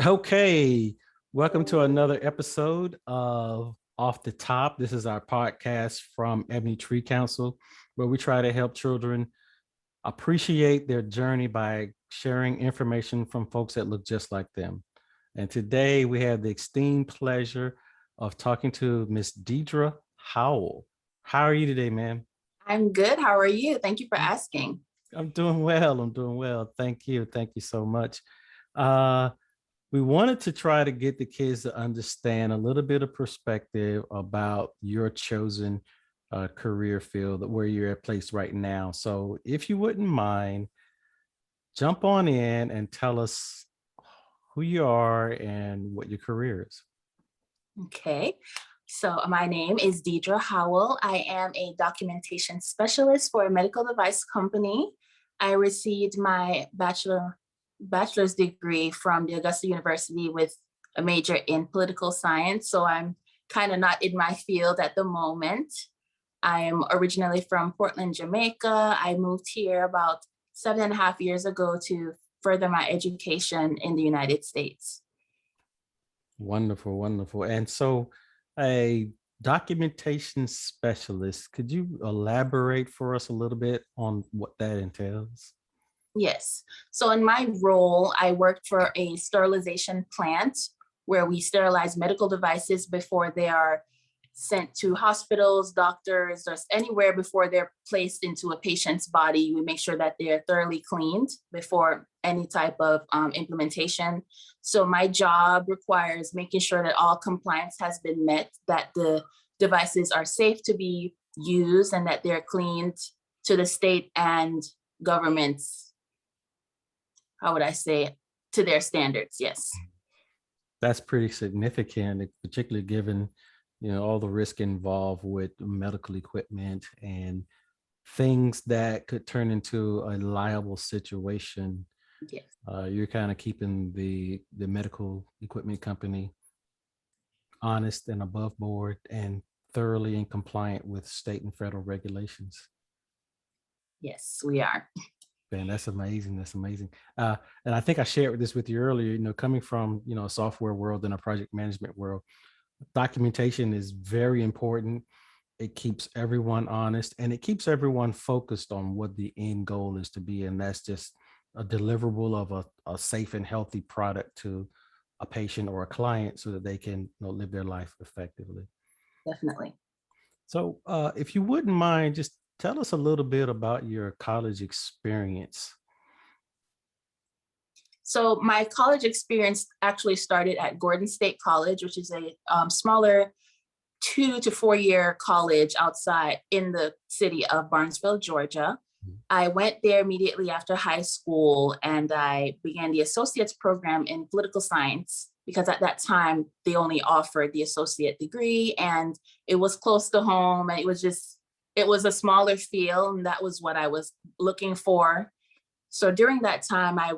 Okay, welcome to another episode of Off the Top. This is our podcast from Ebony Tree Council, where we try to help children appreciate their journey by sharing information from folks that look just like them. And today we have the esteemed pleasure of talking to Miss Deidra Howell. How are you today, ma'am? I'm good. How are you? Thank you for asking. I'm doing well. I'm doing well. Thank you. Thank you so much. Uh, we wanted to try to get the kids to understand a little bit of perspective about your chosen career field, where you're at place right now. So if you wouldn't mind, jump on in and tell us who you are and what your career is. Okay. So my name is Deidra Howell. I am a documentation specialist for a medical device company. I received my bachelor's degree from the Augusta University with a major in political science. So I'm kind of not in my field at the moment. I am originally from Portland, Jamaica. I moved here about 7.5 years ago to further my education in the United States. Wonderful, wonderful. And so, a documentation specialist, could you elaborate for us a little bit on what that entails? Yes. So in my role, I worked for a sterilization plant where we sterilize medical devices before they are sent to hospitals, doctors, or anywhere before they're placed into a patient's body. We make sure that they're thoroughly cleaned before any type of implementation. So my job requires making sure that all compliance has been met, that the devices are safe to be used, and that they're cleaned to the state and government's, how would I say it, to their standards. Yes. That's pretty significant, particularly given, all the risk involved with medical equipment and things that could turn into a liable situation. Yes. You're kind of keeping the medical equipment company honest and above board and thoroughly in compliant with state and federal regulations. Yes, we are. Man, that's amazing. That's amazing. And I think I shared this with you earlier, coming from, a software world and a project management world, documentation is very important. It keeps everyone honest and it keeps everyone focused on what the end goal is to be. And that's just a deliverable of a safe and healthy product to a patient or a client so that they can live their life effectively. Definitely. So if you wouldn't mind, just tell us a little bit about your college experience. So my college experience actually started at Gordon State College, which is a smaller 2 to 4 year college outside in the city of Barnesville, Georgia. I went there immediately after high school and I began the associate's program in political science because at that time they only offered the associate degree and it was close to home and it was a smaller field and that was what I was looking for. So during that time, I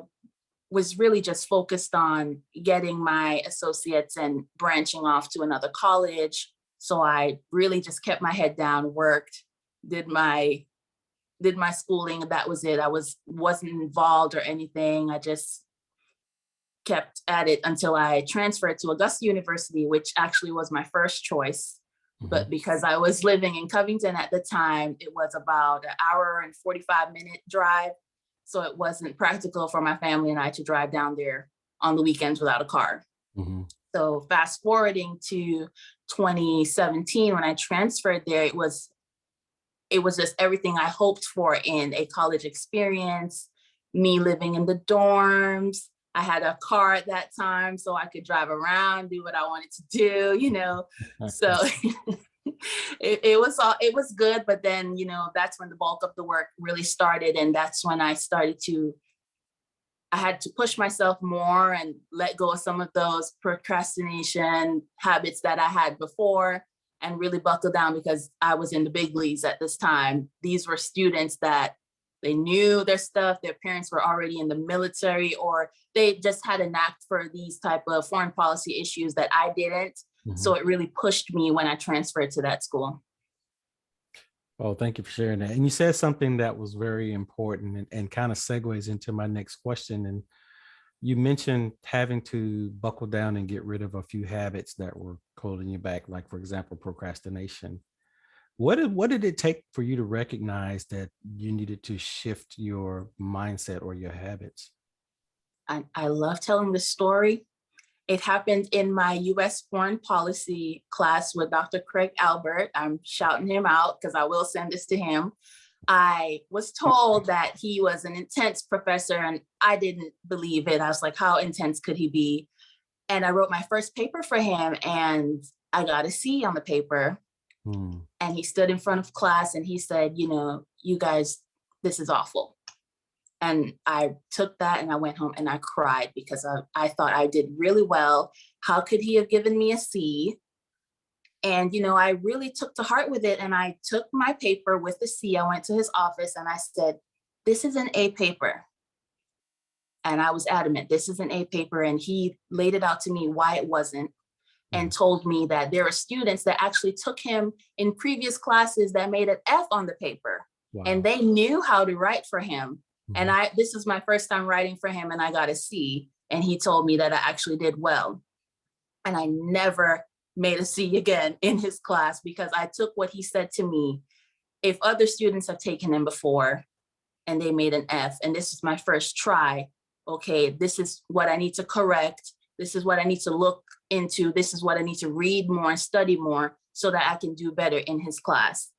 was really just focused on getting my associates and branching off to another college. So I really just kept my head down, worked, did my schooling, and that was it. Wasn't involved or anything. I just kept at it until I transferred to Augusta University, which actually was my first choice. But because I was living in Covington at the time, it was about an hour and 45-minute drive. So it wasn't practical for my family and I to drive down there on the weekends without a car. Mm-hmm. So fast forwarding to 2017, when I transferred there, it was just everything I hoped for in a college experience, me living in the dorms. I had a car at that time, so I could drive around, do what I wanted to do, So it was good. But then, that's when the bulk of the work really started. And that's when I had to push myself more and let go of some of those procrastination habits that I had before and really buckle down because I was in the big leagues at this time. These were students that they knew their stuff. Their parents were already in the military, or they just had a knack for these type of foreign policy issues that I didn't. Mm-hmm. So it really pushed me when I transferred to that school. Well, thank you for sharing that. And you said something that was very important and kind of segues into my next question. And You mentioned having to buckle down and get rid of a few habits that were holding you back, like, for example, procrastination. What did it take for you to recognize that you needed to shift your mindset or your habits? I love telling the story. It happened in my US foreign policy class with Dr. Craig Albert. I'm shouting him out because I will send this to him. I was told that he was an intense professor and I didn't believe it. I was like, how intense could he be? And I wrote my first paper for him and I got a C on the paper. Hmm. And he stood in front of class and he said, you guys, this is awful. And I took that and I went home and I cried because I thought I did really well. How could he have given me a C? And, I really took to heart with it. And I took my paper with the C. I went to his office and I said, this is an A paper. And I was adamant, this is an A paper. And he laid it out to me why it wasn't Hmm. and told me that there are students that actually took him in previous classes that made an F on the paper and Wow. they knew how to write for him. And Mhm. this is my first time writing for him and I got a C. And he told me that I actually did well. And I never made a C again in his class because I took what he said to me. If other students have taken him before and they made an F, and this is my first try, okay, this is what I need to correct. This is what I need to look into. This is what I need to read more and study more so that I can do better in his class.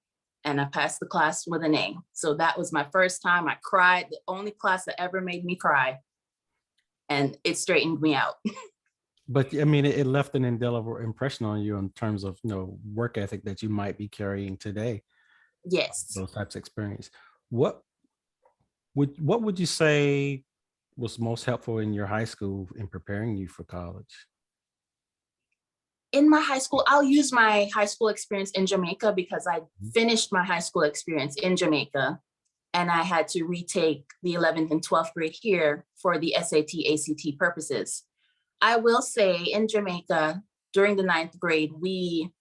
And I passed the class with an A. So that was my first time. I cried, the only class that ever made me cry. And it straightened me out. But I mean, it left an indelible impression on you in terms of work ethic that you might be carrying today. Yes. Those types of experience. What what would you say was most helpful in your high school in preparing you for college? In my high school, I'll use my high school experience in Jamaica because I Mhm. finished my high school experience in Jamaica and I had to retake the 11th and 12th grade here for the SAT, ACT purposes. I will say in Jamaica, during the ninth grade, we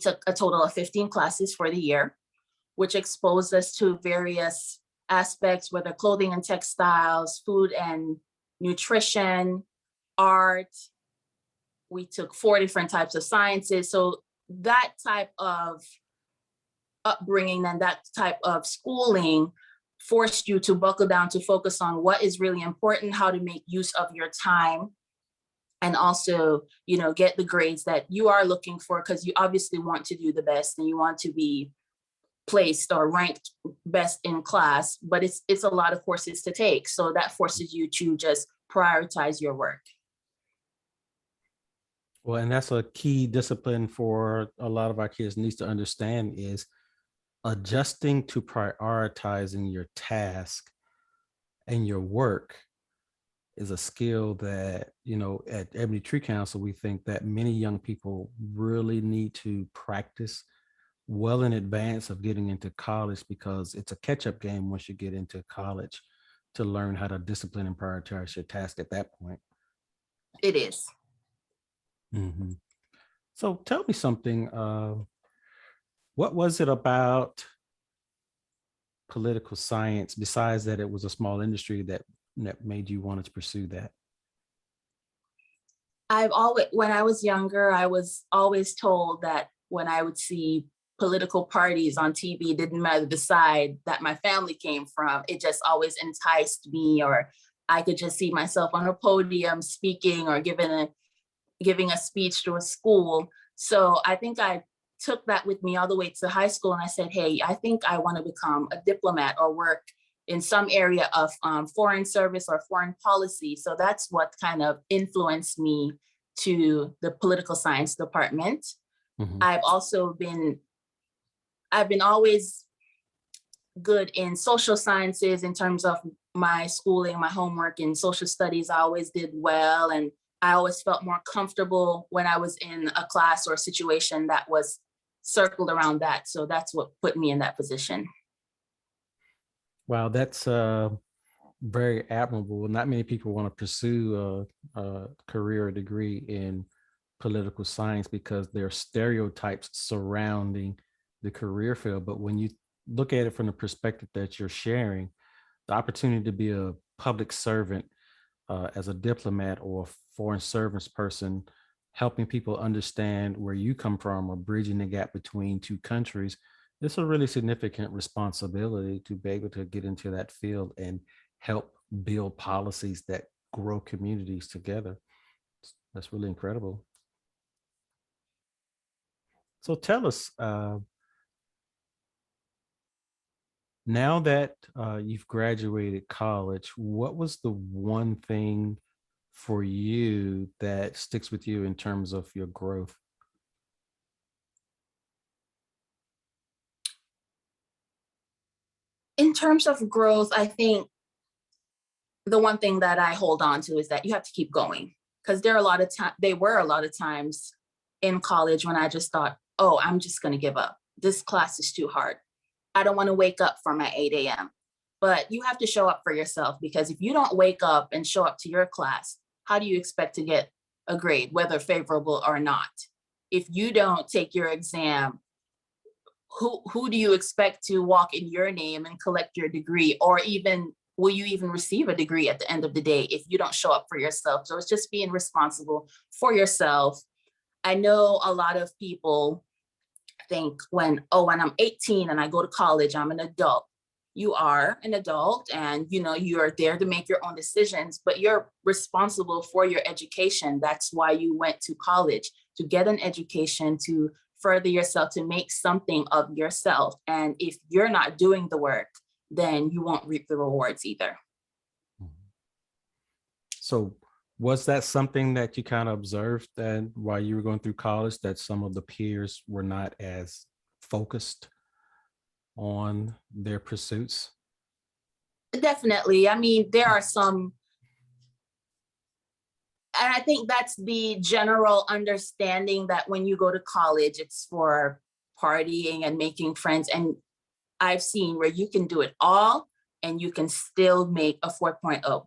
took a total of 15 classes for the year, which exposed us to various aspects, whether clothing and textiles, food and nutrition, art. We took 4 different types of sciences. So that type of upbringing and that type of schooling forced you to buckle down to focus on what is really important, how to make use of your time, and also, get the grades that you are looking for because you obviously want to do the best and you want to be placed or ranked best in class, but it's a lot of courses to take. So that forces you to just prioritize your work. Well, and that's a key discipline for a lot of our kids needs to understand is adjusting to prioritizing your task and your work is a skill that, at Ebony Tree Council, we think that many young people really need to practice well in advance of getting into college because it's a catch up game once you get into college to learn how to discipline and prioritize your task at that point. It is. Mhm. So tell me something. What was it about political science, besides that it was a small industry, that made you want to pursue that? When I was younger, I was always told that when I would see political parties on TV, it didn't matter the side that my family came from, it just always enticed me, or I could just see myself on a podium speaking or giving a speech to a school. So I think I took that with me all the way to high school. And I said, hey, I think I want to become a diplomat or work in some area of foreign service or foreign policy. So that's what kind of influenced me to the political science department. Mhm. I've also I've been always good in social sciences in terms of my schooling, my homework in social studies. I always did well. And I always felt more comfortable when I was in a class or a situation that was circled around that. So that's what put me in that position. Wow, that's very admirable. Not many people want to pursue a career or degree in political science because there are stereotypes surrounding the career field. But when you look at it from the perspective that you're sharing, the opportunity to be a public servant as a diplomat or foreign service person, helping people understand where you come from or bridging the gap between two countries, it's a really significant responsibility to be able to get into that field and help build policies that grow communities together. That's really incredible. So tell us, now that you've graduated college, what was the one thing for you that sticks with you in terms of your growth? In terms of growth, I think the one thing that I hold on to is that you have to keep going, because there are a lot of times, they were a lot of times in college when I just thought, oh, I'm just going to give up. This class is too hard. I don't want to wake up for my 8 a.m. But you have to show up for yourself, because if you don't wake up and show up to your class, how do you expect to get a grade, whether favorable or not? If you don't take your exam, who do you expect to walk in your name and collect your degree, or even will you even receive a degree at the end of the day if you don't show up for yourself? So it's just being responsible for yourself. I know a lot of people think when I'm 18 and I go to college, I'm an adult. You are an adult, and you are there to make your own decisions, but you're responsible for your education. That's why you went to college, to get an education, to further yourself, to make something of yourself. And if you're not doing the work, then you won't reap the rewards either. So was that something that you kind of observed that while you were going through college, that some of the peers were not as focused on their pursuits? Definitely. I mean, there are some, and I think that's the general understanding, that when you go to college, it's for partying and making friends. And I've seen where you can do it all and you can still make a 4.0,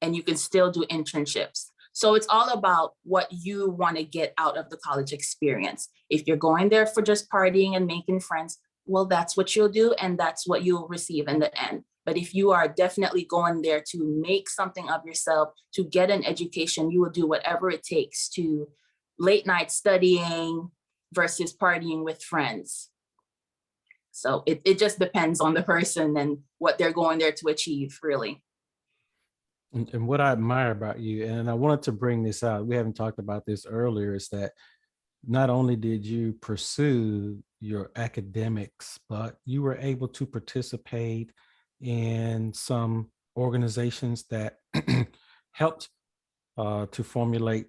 and you can still do internships. So it's all about what you want to get out of the college experience. If you're going there for just partying and making friends, well, that's what you'll do, and that's what you'll receive in the end. But if you are definitely going there to make something of yourself, to get an education, you will do whatever it takes, to late night studying versus partying with friends. So it just depends on the person and what they're going there to achieve, really. And what I admire about you, and I wanted to bring this out, we haven't talked about this earlier, is that not only did you pursue your academics, but you were able to participate in some organizations that helped to formulate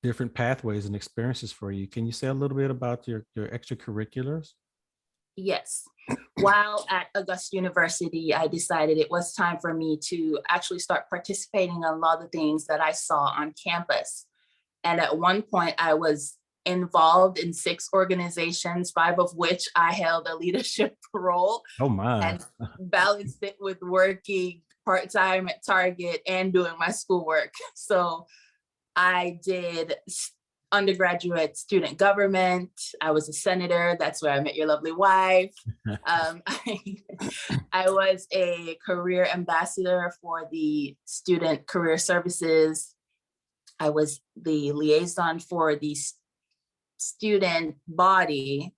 different pathways and experiences for you. Can you say a little bit about your extracurriculars? Yes. While at Augusta University, I decided it was time for me to actually start participating in a lot of things that I saw on campus. And at one point, I was involved in 6 organizations, 5 of which I held a leadership role, Oh my. and balanced it with working part-time at Target and doing my schoolwork. So I did undergraduate student government. I was a senator. That's where I met your lovely wife. I was a career ambassador for the student career services. I was the liaison for the student body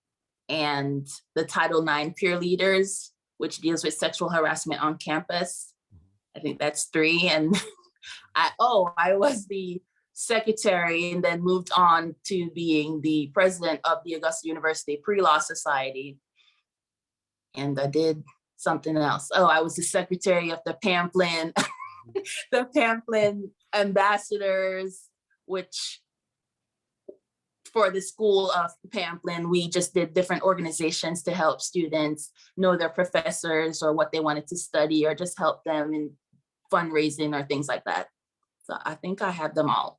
and the Title IX peer leaders, which deals with sexual harassment on campus. I think that's 3. And I was the secretary, and then moved on to being the president of the Augusta University Pre-Law Society. And I did something else. Oh, I was the secretary of the Pamplin, the Pamplin ambassadors, which for the School of Pamplin, we just did different organizations to help students know their professors or what they wanted to study, or just help them in fundraising or things like that. So I think I have them all.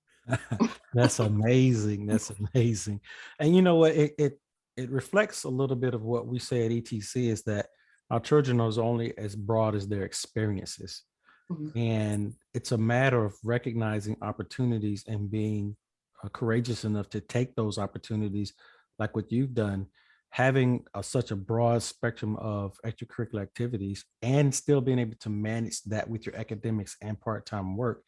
That's amazing. That's amazing. And you know what? It reflects a little bit of what we say at ETC, is that our children are only as broad as their experiences. Mhm. And it's a matter of recognizing opportunities and being courageous enough to take those opportunities, like what you've done, having such a broad spectrum of extracurricular activities and still being able to manage that with your academics and part-time work,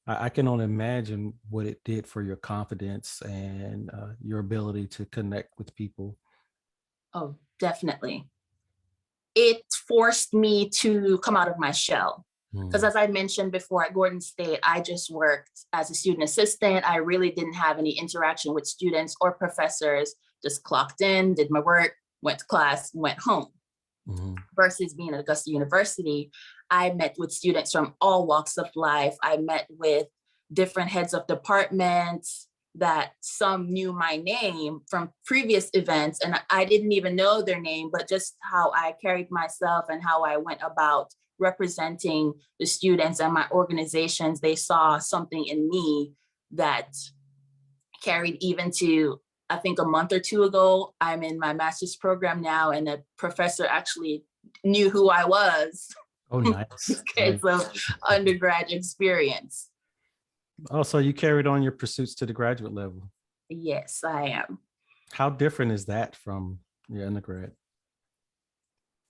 I can only imagine what it did for your confidence and your ability to connect with people. Oh, definitely. It forced me to come out of my shell. Because Mm, as I mentioned before, at Gordon State, I just worked as a student assistant. I really didn't have any interaction with students or professors, just clocked in, did my work, went to class, went home. mhm. Versus being at Augusta University, I met with students from all walks of life. I met with different heads of departments that some knew my name from previous events, and I didn't even know their name, but just how I carried myself and how I went about representing the students and my organizations. They saw something in me that carried even to, I think a month or two ago, I'm in my master's program now, and a professor actually knew who I was Oh, nice. because of undergrad experience. Also, you carried on your pursuits to the graduate level. Yes, I am. How different is that from your undergrad?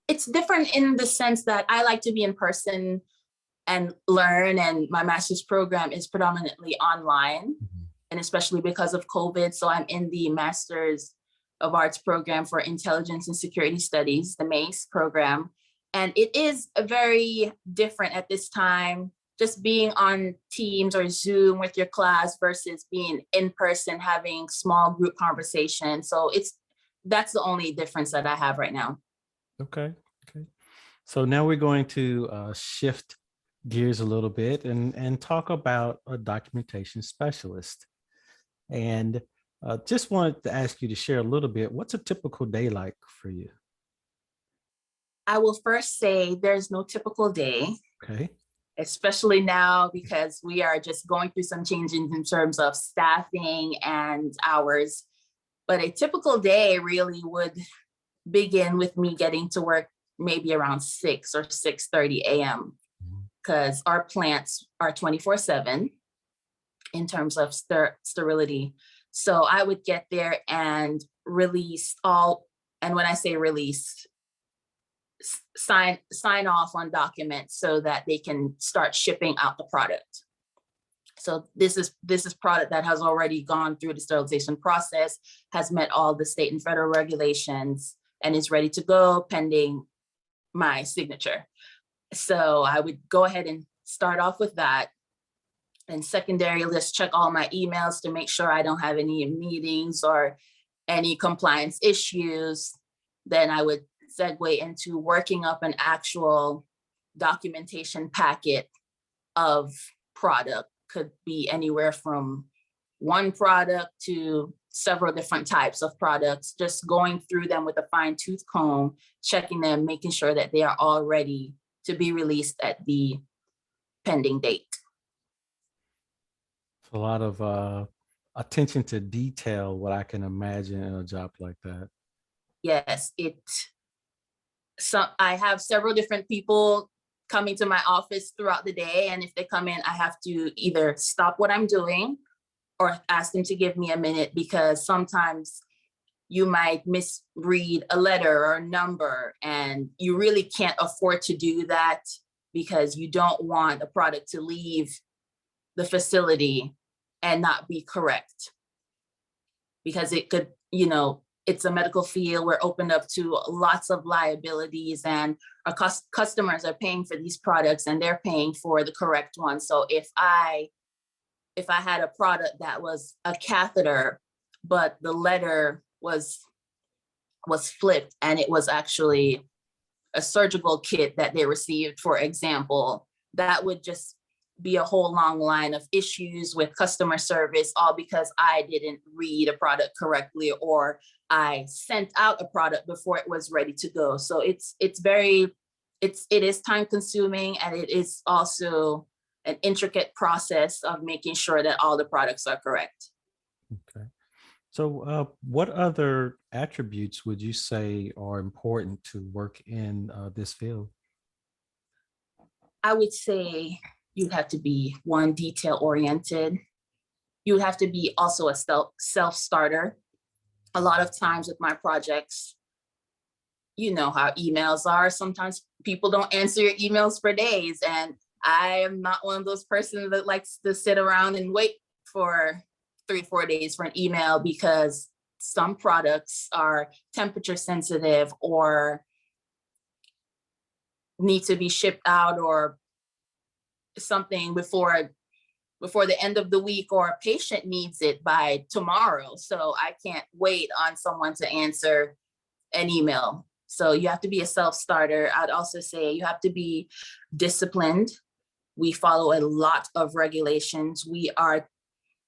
It's different in the sense that I like to be in person and learn, and my master's program is predominantly online, Mhm. and especially because of COVID. So I'm in the Master's of Arts program for Intelligence and Security Studies, the MACE program. And it is a very different at this time, just being on Teams or Zoom with your class versus being in person, having small group conversations. So that's the only difference that I have right now. Okay. Okay. So now we're going to shift gears a little bit and talk about a documentation specialist. And just wanted to ask you to share a little bit. What's a typical day like for you? I will first say there's no typical day, Okay. especially now because we are just going through some changes in terms of staffing and hours. But a typical day really would begin with me getting to work maybe around 6 or 6:30 a.m. Mhm. because our plants are 24/7 in terms of sterility. So I would get there and release all, and when I say release, sign off on documents so that they can start shipping out the product. So this is product that has already gone through the sterilization process, has met all the state and federal regulations, and is ready to go pending my signature. So I would go ahead and start off with that. And secondary, let's check all my emails to make sure I don't have any meetings or any compliance issues. Then I would segue into working up an actual documentation packet of product. Could be anywhere from one product to several different types of products, just going through them with a fine tooth comb, checking them, making sure that they are all ready to be released at the pending date. It's a lot of attention to detail, what I can imagine in a job like that. Yes, so I have several different people coming to my office throughout the day. And if they come in, I have to either stop what I'm doing or ask them to give me a minute, because sometimes you might misread a letter or a number, and you really can't afford to do that because you don't want a product to leave the facility and not be correct, because it could, it's a medical field. We're opened up to lots of liabilities, and our customers are paying for these products and they're paying for the correct one. So if I had a product that was a catheter, but the letter was flipped and it was actually a surgical kit that they received, for example, that would just be a whole long line of issues with customer service, all because I didn't read a product correctly, or I sent out a product before it was ready to go. So it is time consuming, and it is also an intricate process of making sure that all the products are correct. Okay. So, what other attributes would you say are important to work in this field? I would say you have to be one, detail oriented. You have to be also a self starter. A lot of times with my projects, you know how emails are. Sometimes people don't answer your emails for days. And I am not one of those persons that likes to sit around and wait for 3 or 4 days for an email, because some products are temperature sensitive or need to be shipped out or something before the end of the week, or a patient needs it by tomorrow. So I can't wait on someone to answer an email. So you have to be a self-starter. I'd also say you have to be disciplined. We follow a lot of regulations. We are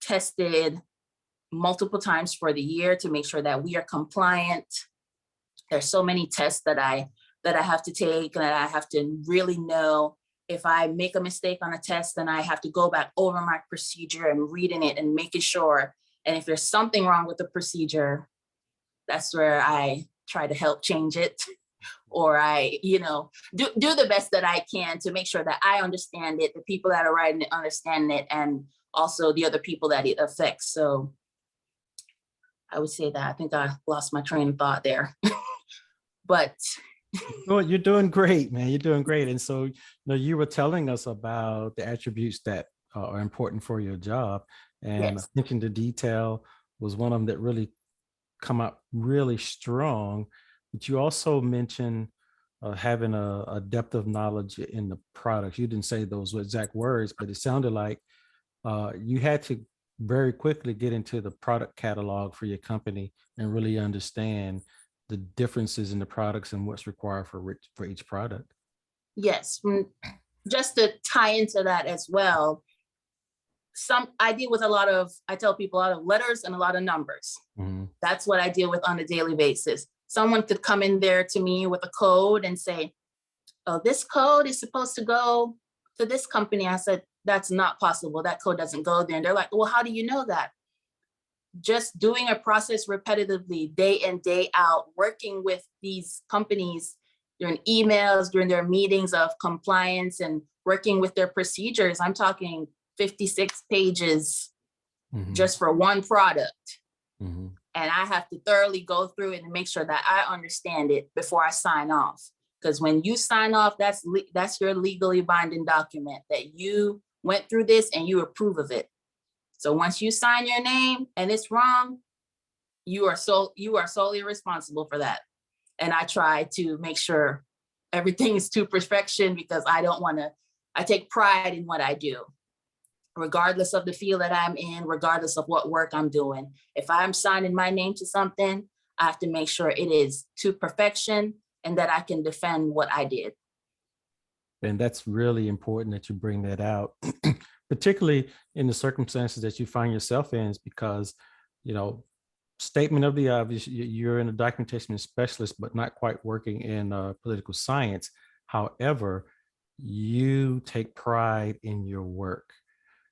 tested multiple times for the year to make sure that we are compliant. There's so many tests that I have to take, and that I have to really know. If I make a mistake on a test, then I have to go back over my procedure and reading it and making sure. And if there's something wrong with the procedure, that's where I try to help change it. Or I, do the best that I can to make sure that I understand it, the people that are writing it understand it, and also the other people that it affects. So I would say that. I think I lost my train of thought there. But Well, you're doing great, man. You're doing great. And so, you were telling us about the attributes that are important for your job, and yes, attention to detail was one of them that really come out really strong. But you also mentioned having a depth of knowledge in the products. You didn't say those exact words, but it sounded like you had to very quickly get into the product catalog for your company and really understand the differences in the products and what's required for each product. yes. Just to tie into that as well, I deal with I tell people, a lot of letters and a lot of numbers. Mm-hmm. That's what I deal with on a daily basis. Someone could come in there to me with a code and say, oh, this code is supposed to go to this company. I said, that's not possible. That code doesn't go there. And they're like, well, how do you know that? Just doing a process repetitively, day in, day out, working with these companies during emails, during their meetings of compliance, and working with their procedures. I'm talking 56 pages Mm-hmm. just for one product. Mm-hmm. And I have to thoroughly go through it and make sure that I understand it before I sign off. Because when you sign off, that's your legally binding document that you went through this and you approve of it. So once you sign your name and it's wrong, you are solely responsible for that. And I try to make sure everything is to perfection, because I take pride in what I do, regardless of the field that I'm in, regardless of what work I'm doing. If I'm signing my name to something, I have to make sure it is to perfection and that I can defend what I did. And that's really important that you bring that out, particularly in the circumstances that you find yourself in, is because, statement of the obvious, you're in a documentation specialist, but not quite working in political science. However, you take pride in your work.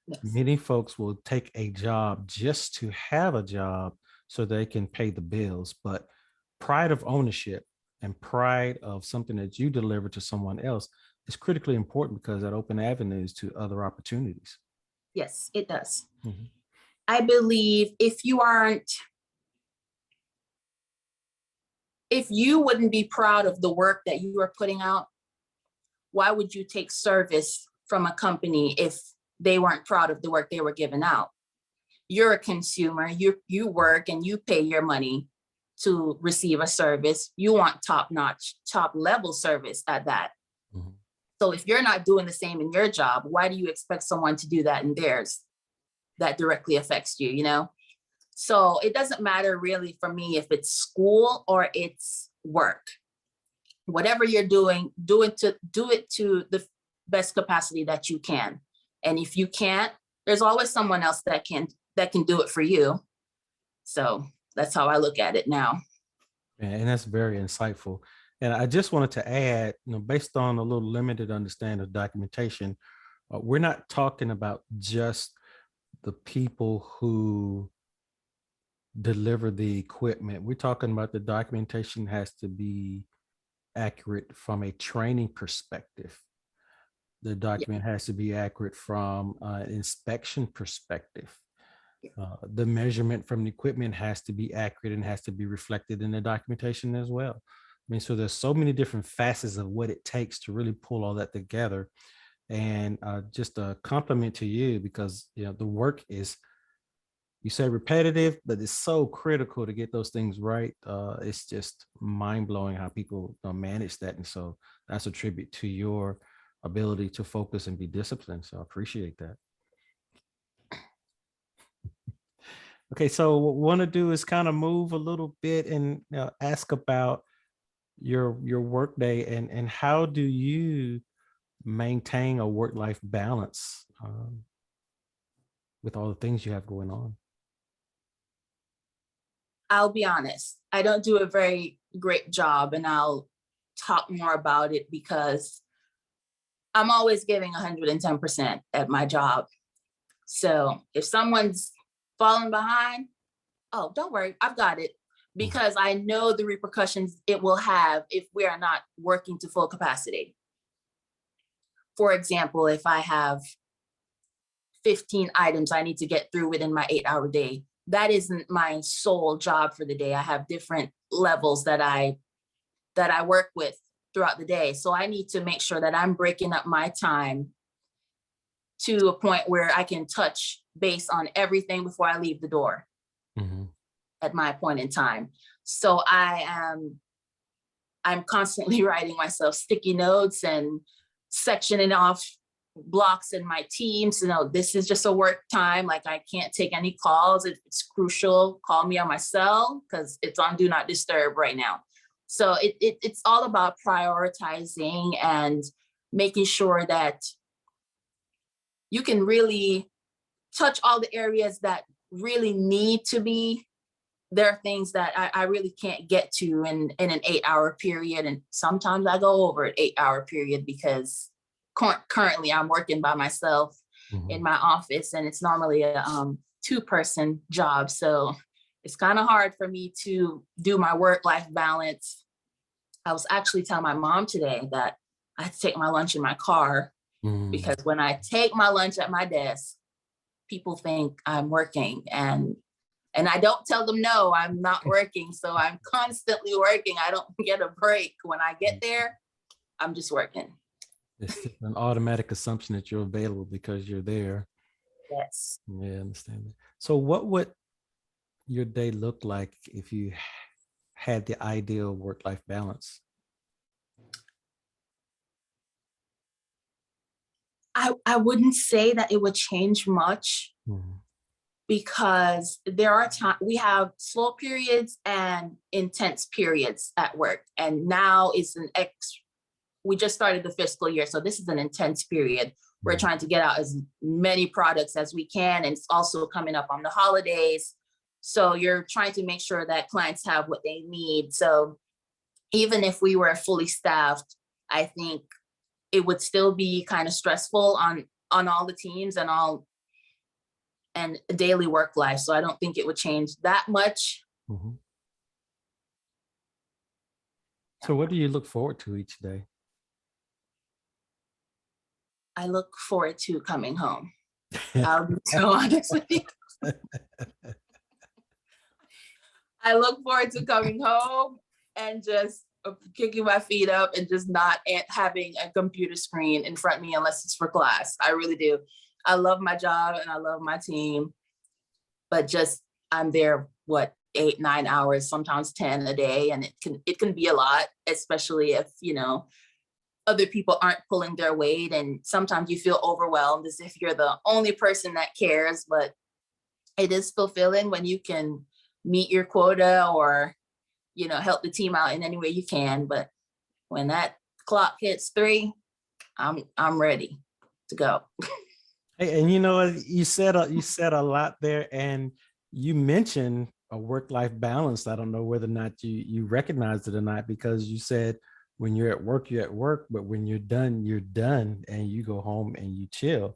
Yes. Many folks will take a job just to have a job so they can pay the bills, but pride of ownership and pride of something that you deliver to someone else is critically important, because that opens avenues to other opportunities. Yes, it does. Mm-hmm. I believe if you wouldn't be proud of the work that you are putting out, why would you take service from a company if they weren't proud of the work they were giving out? You're a consumer, you work and you pay your money to receive a service. You want top-notch, top-level service at that. Mm-hmm. So if you're not doing the same in your job, why do you expect someone to do that in theirs? That directly affects you, So it doesn't matter really for me if it's school or it's work. Whatever you're doing, do it to the best capacity that you can. And if you can't, there's always someone else that can do it for you. So that's how I look at it now. And that's very insightful. And I just wanted to add, based on a little limited understanding of documentation, we're not talking about just the people who deliver the equipment. We're talking about the documentation has to be accurate from a training perspective. The document has to be accurate from an inspection perspective. The measurement from the equipment has to be accurate and has to be reflected in the documentation as well. I mean, so there's so many different facets of what it takes to really pull all that together. And just a compliment to you, because the work is, you say, repetitive, but it's so critical to get those things right. It's just mind blowing how people manage that, and so that's a tribute to your ability to focus and be disciplined. So I appreciate that. Okay, so what we want to do is kind of move a little bit and ask about your work day, and how do you maintain a work-life balance with all the things you have going on. I'll be honest, I don't do a very great job, and I'll talk more about it because I'm always giving 110% at my job. So if someone's falling behind, oh, don't worry, I've got it, because I know the repercussions it will have if we are not working to full capacity. For example, if I have 15 items I need to get through within my 8-hour day, that isn't my sole job for the day. I have different levels that I work with throughout the day. So I need to make sure that I'm breaking up my time to a point where I can touch base on everything before I leave the door at my point in time. So I'm constantly writing myself sticky notes and sectioning off blocks in my teams. This is just a work time. Like, I can't take any calls. If it's crucial, call me on my cell because it's on do not disturb right now. So it's all about prioritizing and making sure that you can really touch all the areas that really need to be. There are things that I really can't get to in an 8-hour period. And sometimes I go over an 8-hour period because currently I'm working by myself in my office, and it's normally a 2-person job. So it's kind of hard for me to do my work-life balance. I was actually telling my mom today that I had to take my lunch in my car because when I take my lunch at my desk, people think I'm working, and I don't tell them no, I'm not working. So I'm constantly working. I don't get a break. When I get there, I'm just working. It's an automatic assumption that you're available because you're there. Yes. Yeah, I understand that. So what would your day look like if you had the ideal work-life balance? I wouldn't say that it would change much because there are times we have slow periods and intense periods at work. And now it's we just started the fiscal year. So this is an intense period. We're trying to get out as many products as we can. And it's also coming up on the holidays. So you're trying to make sure that clients have what they need. So even if we were fully staffed, I think it would still be kind of stressful on all the teams and daily work life. So I don't think it would change that much. So what do you look forward to each day? I look forward to coming home. I'll be so honest with you. I look forward to coming home and just kicking my feet up and just not having a computer screen in front of me unless it's for class. I really do. I love my job and I love my team, but just I'm there, 8-9 hours, sometimes 10 a day. And it can be a lot, especially if, other people aren't pulling their weight. And sometimes you feel overwhelmed as if you're the only person that cares, but it is fulfilling when you can meet your quota or, help the team out in any way you can. But when that clock hits 3, I'm ready to go. Hey, and you said a lot there, and you mentioned a work-life balance. I don't know whether or not you recognized it or not, because you said when you're at work, but when you're done, and you go home and you chill.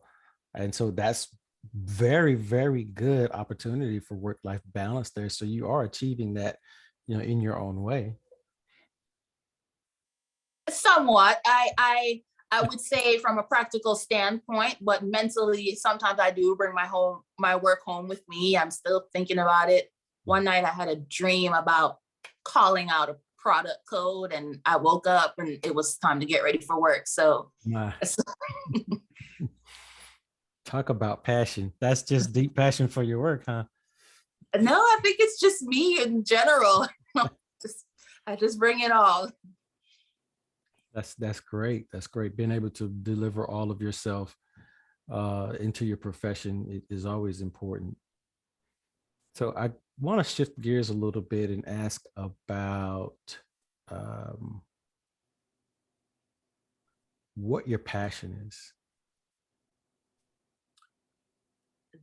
And so that's very, very good opportunity for work-life balance there. So you are achieving that, in your own way. Somewhat. I I would say from a practical standpoint, but mentally, sometimes I do bring my work home with me. I'm still thinking about it. One night I had a dream about calling out a product code, and I woke up and it was time to get ready for work. So My, talk about passion. That's just deep passion for your work, huh? no, I think it's just me in general. I just bring it all. That's great. That's great. Being able to deliver all of yourself into your profession is always important. So I want to shift gears a little bit and ask about um, what your passion is.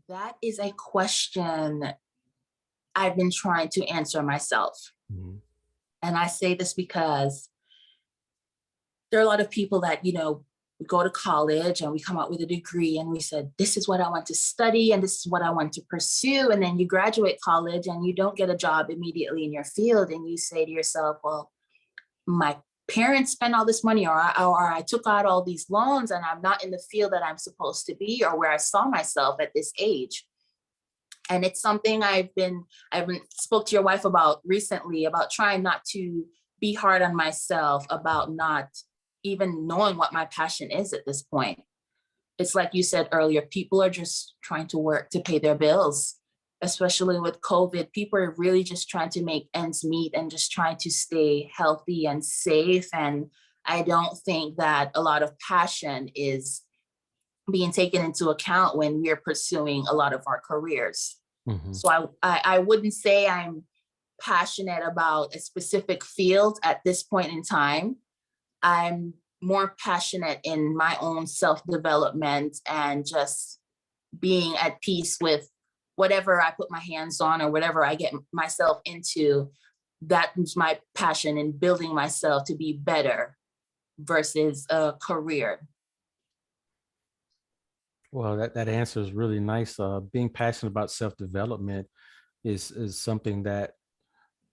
That is a question I've been trying to answer myself. Mhm. And I say this because there are a lot of people that, we go to college and we come out with a degree and we said, this is what I want to study and this is what I want to pursue. And then you graduate college and you don't get a job immediately in your field. And you say to yourself, well, my parents spent all this money, or I took out all these loans and I'm not in the field that I'm supposed to be or where I saw myself at this age. And it's something I've been spoke to your wife about recently, about trying not to be hard on myself, about not even knowing what my passion is at this point. It's like you said earlier, people are just trying to work to pay their bills, especially with COVID. People are really just trying to make ends meet and just trying to stay healthy and safe. And I don't think that a lot of passion is being taken into account when we're pursuing a lot of our careers. Mhm. So I wouldn't say I'm passionate about a specific field at this point in time. I'm more passionate in my own self-development and just being at peace with whatever I put my hands on or whatever I get myself into. That's my passion in building myself to be better versus a career. Well, that answer is really nice. Being passionate about self-development is something that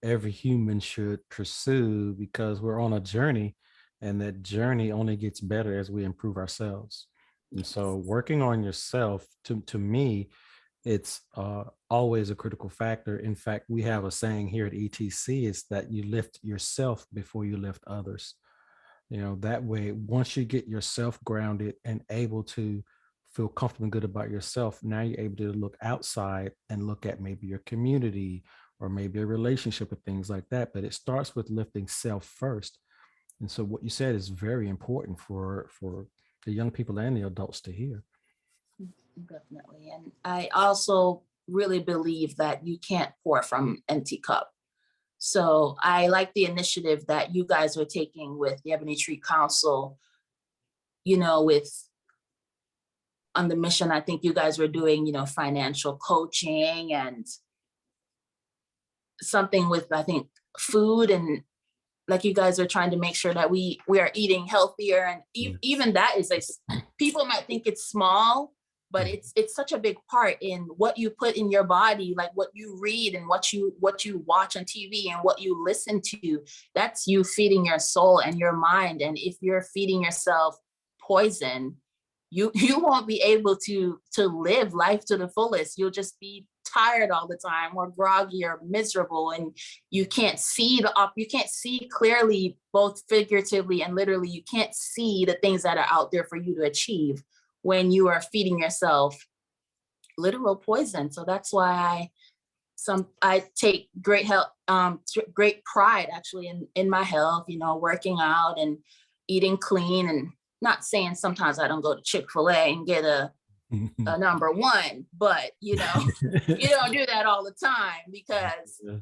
every human should pursue because we're on a journey, and that journey only gets better as we improve ourselves. And so, Yes. working on yourself, to me, it's always a critical factor. In fact, we have a saying here at ETC: is that you lift yourself before you lift others. That way, once you get yourself grounded and able to feel comfortable and good about yourself, now you're able to look outside and look at maybe your community or maybe a relationship or things like that. But it starts with lifting self first. And so what you said is very important for the young people and the adults to hear. Definitely. And I also really believe that you can't pour from empty cup. So I like the initiative that you guys are taking with the Ebony Tree Council, with on the mission. I think you guys were doing, financial coaching and something with, I think, food, and like you guys are trying to make sure that we are eating healthier. And Yes. even that is people might think it's small, but Mhm. it's such a big part in what you put in your body, like what you read and what you watch on TV and what you listen to. That's you feeding your soul and your mind. And if you're feeding yourself poison, you won't be able to live life to the fullest. You'll just be tired all the time or groggy or miserable, and you can't see you can't see clearly, both figuratively and literally. You can't see the things that are out there for you to achieve when you are feeding yourself literal poison. So that's why I take great pride actually in my health, working out and eating clean, and not saying sometimes I don't go to Chick-fil-A and get a number one, but you don't do that all the time, because Yeah.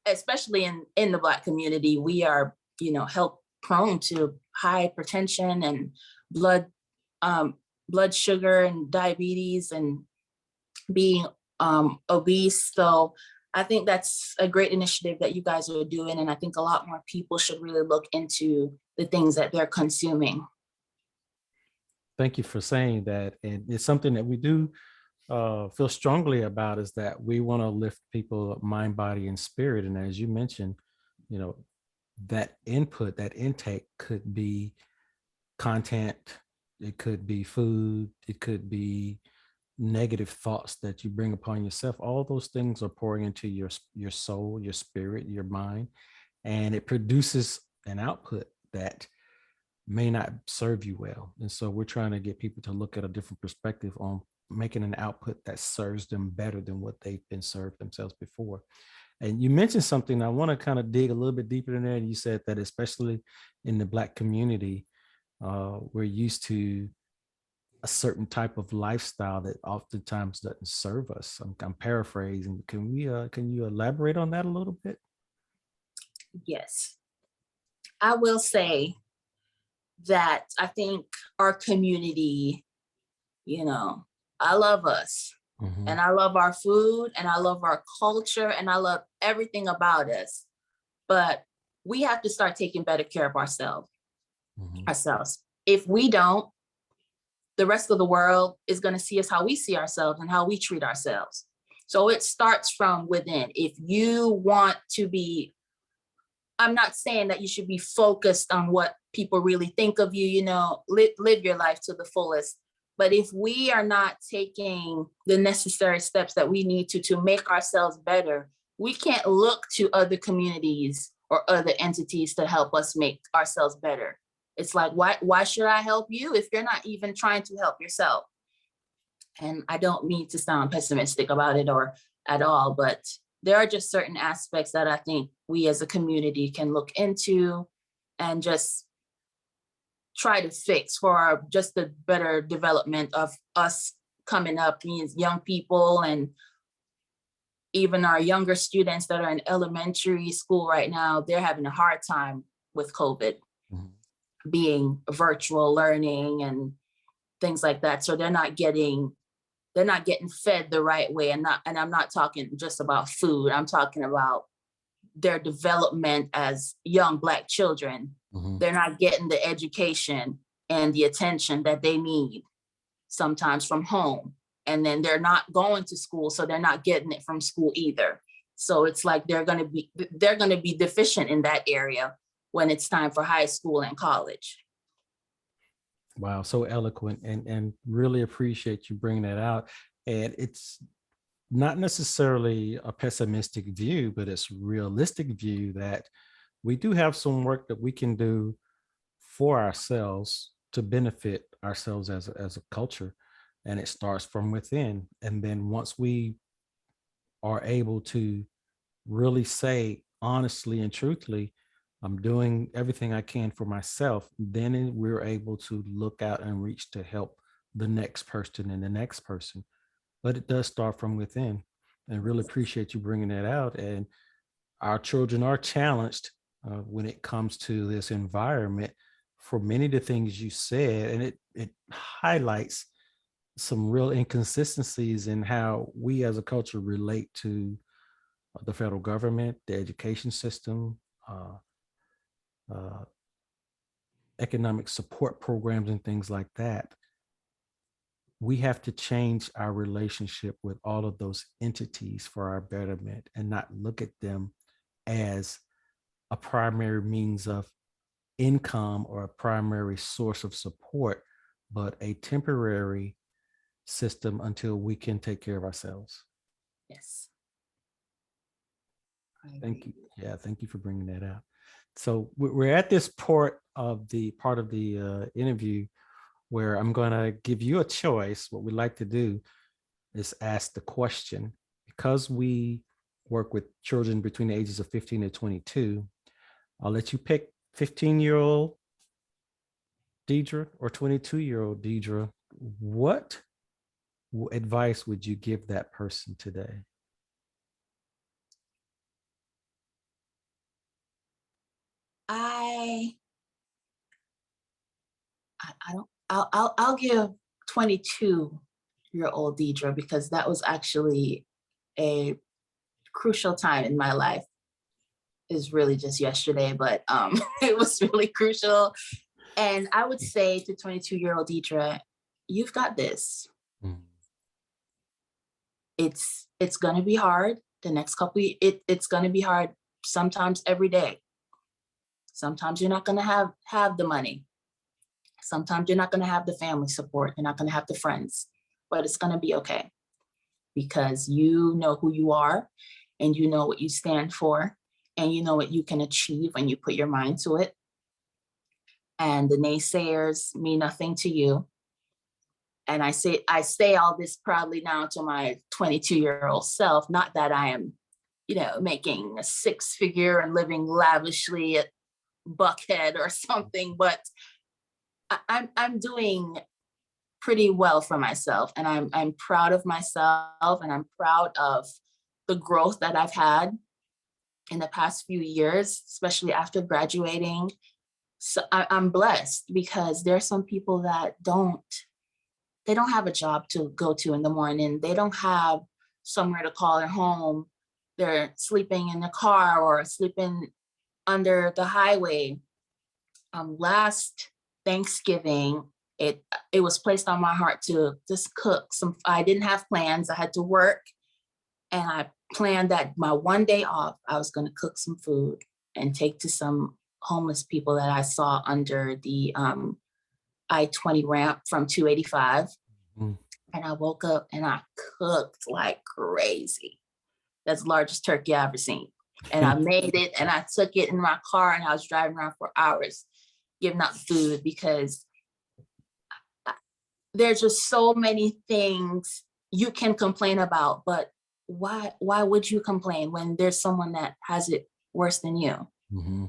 especially in the Black community, we are, health prone to hypertension and blood um, blood sugar and diabetes and being obese. So I think that's a great initiative that you guys are doing, and I think a lot more people should really look into the things that they're consuming. Thank you for saying that. And it's something that we do feel strongly about, is that we want to lift people up, mind, body, and spirit. And as you mentioned, you know, that input, that intake could be content, it could be food, it could be negative thoughts that you bring upon yourself. All those things are pouring into your soul, your spirit, your mind, and it produces an output that may not serve you well. And so we're trying to get people to look at a different perspective on making an output that serves them better than what they've been served themselves before. And you mentioned something, I want to kind of dig a little bit deeper in there. And you said that especially in the Black community, we're used to a certain type of lifestyle that oftentimes doesn't serve us. I'm paraphrasing. Can you elaborate on that a little bit? Yes, I will say that I think our community, you know, I love us Mm-hmm, and I love our food and I love our culture and I love everything about us. But we have to start taking better care of mm-hmm, ourselves. If we don't, the rest of the world is going to see us how we see ourselves and how we treat ourselves. So it starts from within. If you want to be, I'm not saying that you should be focused on what people really think of you, live your life to the fullest. But if we are not taking the necessary steps that we need to make ourselves better, we can't look to other communities or other entities to help us make ourselves better. It's like, why should I help you if you're not even trying to help yourself? And I don't mean to sound pessimistic about it or at all, but there are just certain aspects that I think we as a community can look into and just try to fix for just the better development of us coming up, means young people and even our younger students that are in elementary school right now. They're having a hard time with COVID mm-hmm. being virtual learning and things like that. So they're not getting fed the right way. And I'm not talking just about food. I'm talking about their development as young Black children. Mm-hmm. They're not getting the education and the attention that they need sometimes from home. And then they're not going to school, so they're not getting it from school either. So it's like they're going to be deficient in that area when it's time for high school and college. Wow, so eloquent, and really appreciate you bringing that out. And it's not necessarily a pessimistic view, but it's realistic view that we do have some work that we can do for ourselves to benefit ourselves as a culture. And it starts from within. And then once we are able to really say honestly and truthfully, I'm doing everything I can for myself, then we're able to look out and reach to help the next person and the next person. But it does start from within. And really appreciate you bringing that out. And our children are challenged when it comes to this environment for many of the things you said. And it highlights some real inconsistencies in how we as a culture relate to the federal government, the education system, uh, uh, economic support programs, and things like that. We have to change our relationship with all of those entities for our betterment and not look at them as a primary means of income or a primary source of support, but a temporary system until we can take care of ourselves. Yes, I Thank agree. you. Yeah, thank you for bringing that out. So we're at this part of the interview where I'm going to give you a choice. What we like to do is ask the question, because we work with children between the ages of 15 and 22. I'll let you pick 15-year-old Deidra or 22-year-old Deidra. What advice would you give that person today? I I don't. I'll give 22-year-old Deidra, because that was actually a crucial time in my life. Is really just yesterday, but it was really crucial. And I would say to 22-year-old Deidra, you've got this. Mm, It's gonna be hard. The next couple, it's gonna be hard. Sometimes every day. Sometimes you're not gonna have the money. Sometimes you're not going to have the family support, you're not going to have the friends, but it's going to be okay because you know who you are and you know what you stand for and you know what you can achieve when you put your mind to it. And the naysayers mean nothing to you. And I say all this proudly now to my 22-year-old self, not that I am, making a six-figure and living lavishly at Buckhead or something, but I'm doing pretty well for myself, and I'm proud of myself, and I'm proud of the growth that I've had in the past few years, especially after graduating. So I'm blessed because there's some people that they don't have a job to go to in the morning. They don't have somewhere to call their home. They're sleeping in the car or sleeping under the highway. Last Thanksgiving, it was placed on my heart to just cook some. I didn't have plans. I had to work, and I planned that my one day off, I was going to cook some food and take to some homeless people that I saw under the I-20 ramp from 285. Mm. And I woke up and I cooked like crazy. That's the largest turkey I've ever seen. And I made it and I took it in my car and I was driving around for hours giving out food because there's just so many things you can complain about, but why would you complain when there's someone that has it worse than you? Mm-hmm.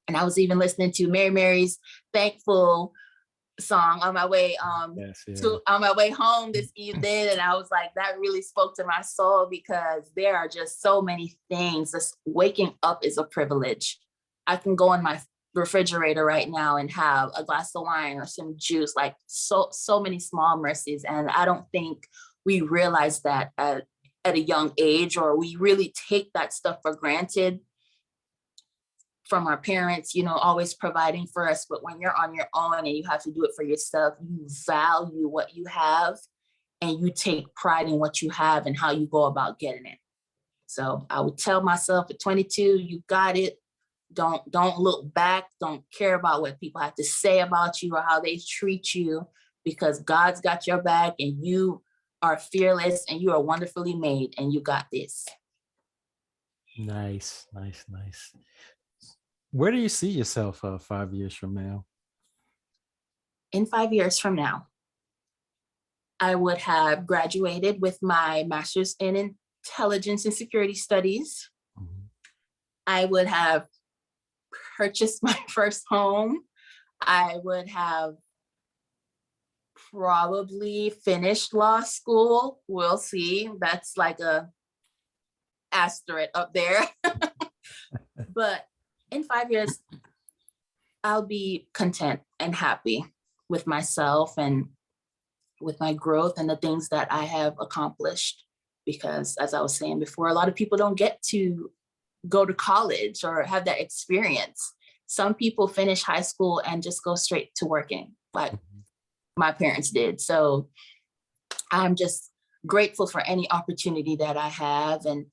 And I was even listening to Mary Mary's Thankful song on my way Yes, yeah. on my way home this evening, and I was like, that really spoke to my soul because there are just so many things. Just waking up is a privilege. I can go in my refrigerator right now and have a glass of wine or some juice, like so many small mercies, and I don't think we realize that at a young age, or we really take that stuff for granted from our parents, always providing for us. But when you're on your own and you have to do it for yourself, you value what you have and you take pride in what you have and how you go about getting it. So I would tell myself at 22, you got it. Don't look back. Don't care about what people have to say about you or how they treat you, because God's got your back and you are fearless and you are wonderfully made and you got this. Nice, nice, nice. Where do you see yourself 5 years from now? In 5 years from now, I would have graduated with my master's in intelligence and security studies. Mhm. I would have purchased my first home. I would have probably finished law school. We'll see. That's like a asterisk up there. But in 5 years, I'll be content and happy with myself and with my growth and the things that I have accomplished. Because as I was saying before, a lot of people don't get to go to college or have that experience. Some people finish high school and just go straight to working, like my parents did. So I'm just grateful for any opportunity that I have. And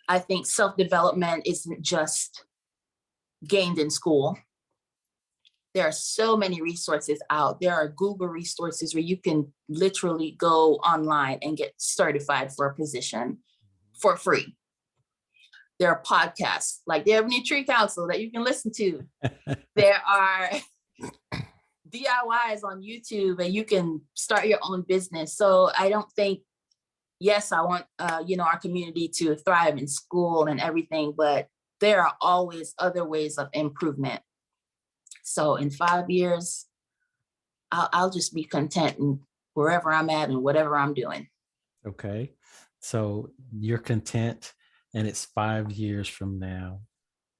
I think self-development isn't just gained in school. There are so many resources out. There are Google resources where you can literally go online and get certified for a position for free. There are podcasts like the Ebony Tree Council that you can listen to. There are DIYs on YouTube and you can start your own business. So I don't think, yes, I want, our community to thrive in school and everything, but there are always other ways of improvement. So in 5 years, I'll just be content in wherever I'm at and whatever I'm doing. Okay. So you're content and it's 5 years from now.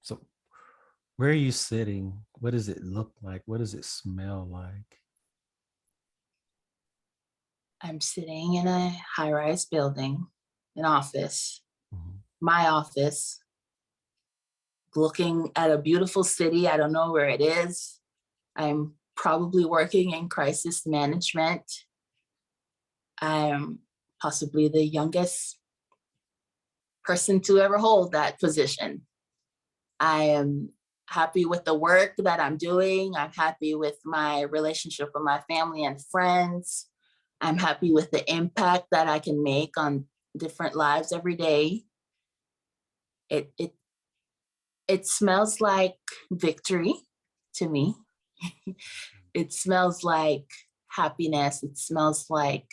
So where are you sitting? What does it look like? What does it smell like? I'm sitting in a high-rise building, an office, Mhm. my office, looking at a beautiful city. I don't know where it is. I'm probably working in crisis management. I am possibly the youngest person to ever hold that position. I am happy with the work that I'm doing. I'm happy with my relationship with my family and friends. I'm happy with the impact that I can make on different lives every day. It it it smells like victory to me. It smells like happiness. It smells like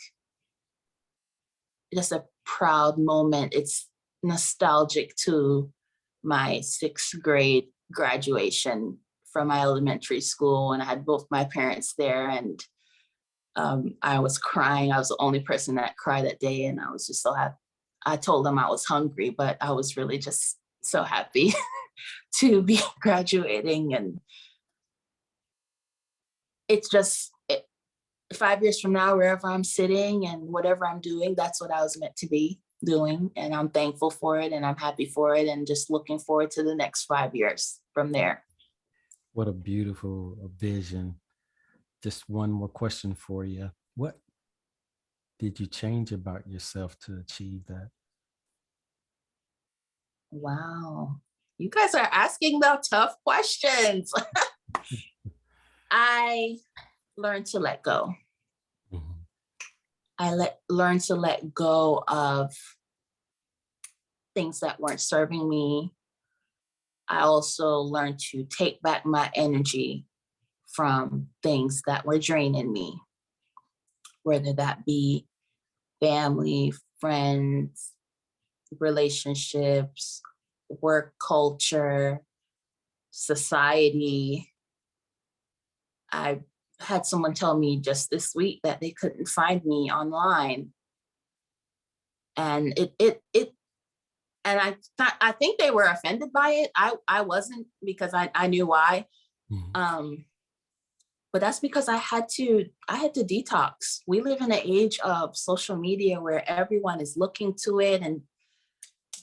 just a proud moment. It's nostalgic to my sixth grade graduation from my elementary school, and I had both my parents there, and I was crying. I was the only person that cried that day, and I was just so happy. I told them I was hungry, but I was really just so happy to be graduating. And it's just 5 years from now, wherever I'm sitting and whatever I'm doing, that's what I was meant to be doing. And I'm thankful for it and I'm happy for it and just looking forward to the next 5 years from there. What a beautiful vision. Just one more question for you. What did you change about yourself to achieve that? Wow. You guys are asking the tough questions. I learned to let go. Mhm. Learned to let go of things that weren't serving me. I also learned to take back my energy from things that were draining me, whether that be family, friends, relationships, work culture, society. I had someone tell me just this week that they couldn't find me online. And I think they were offended by it. I wasn't, because I knew why. Mhm. But that's because I had to detox. We live in an age of social media where everyone is looking to it and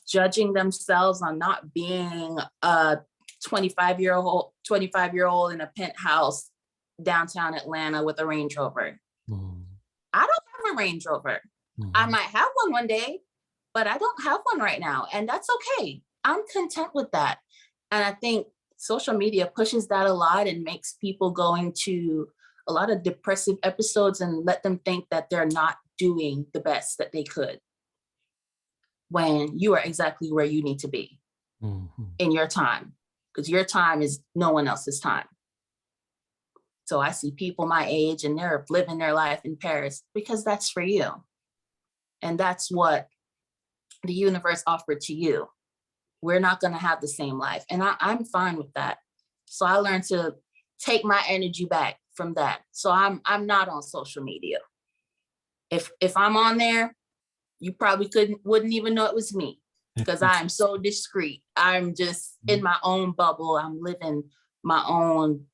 judging themselves on not being a 25-year-old in a penthouse downtown Atlanta with a Range Rover. Mhm. I don't have a Range Rover. I Mhm. might have one day, but I don't have one right now. And that's okay. I'm content with that. And I think social media pushes that a lot and makes people go into a lot of depressive episodes and let them think that they're not doing the best that they could, when you are exactly where you need to be Mhm. in your time, because your time is no one else's time. So I see people my age and they're living their life in Paris because that's for you. And that's what the universe offered to you. We're not going to have the same life. And I'm fine with that. So I learned to take my energy back from that. So I'm not on social media. If I'm on there, you probably wouldn't even know it was me, because I'm so discreet. I'm just in my own bubble. I'm living my own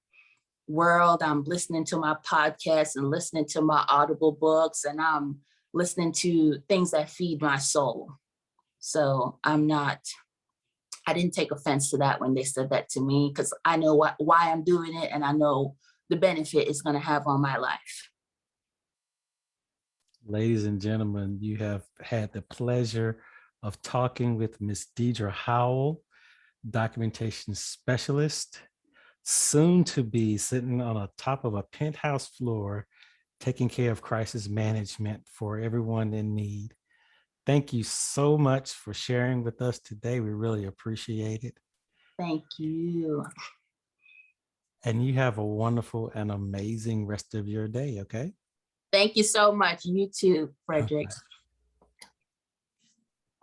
world. I'm listening to my podcasts and listening to my Audible books, and I'm listening to things that feed my soul. So I didn't take offense to that when they said that to me, because I know why I'm doing it, and I know the benefit it's going to have on my life. Ladies and gentlemen, you have had the pleasure of talking with Miss Deidra Howell, documentation specialist, soon to be sitting on the top of a penthouse floor, taking care of crisis management for everyone in need. Thank you so much for sharing with us today. We really appreciate it. Thank you. And you have a wonderful and amazing rest of your day, okay? Thank you so much. You too, All Frederick. right.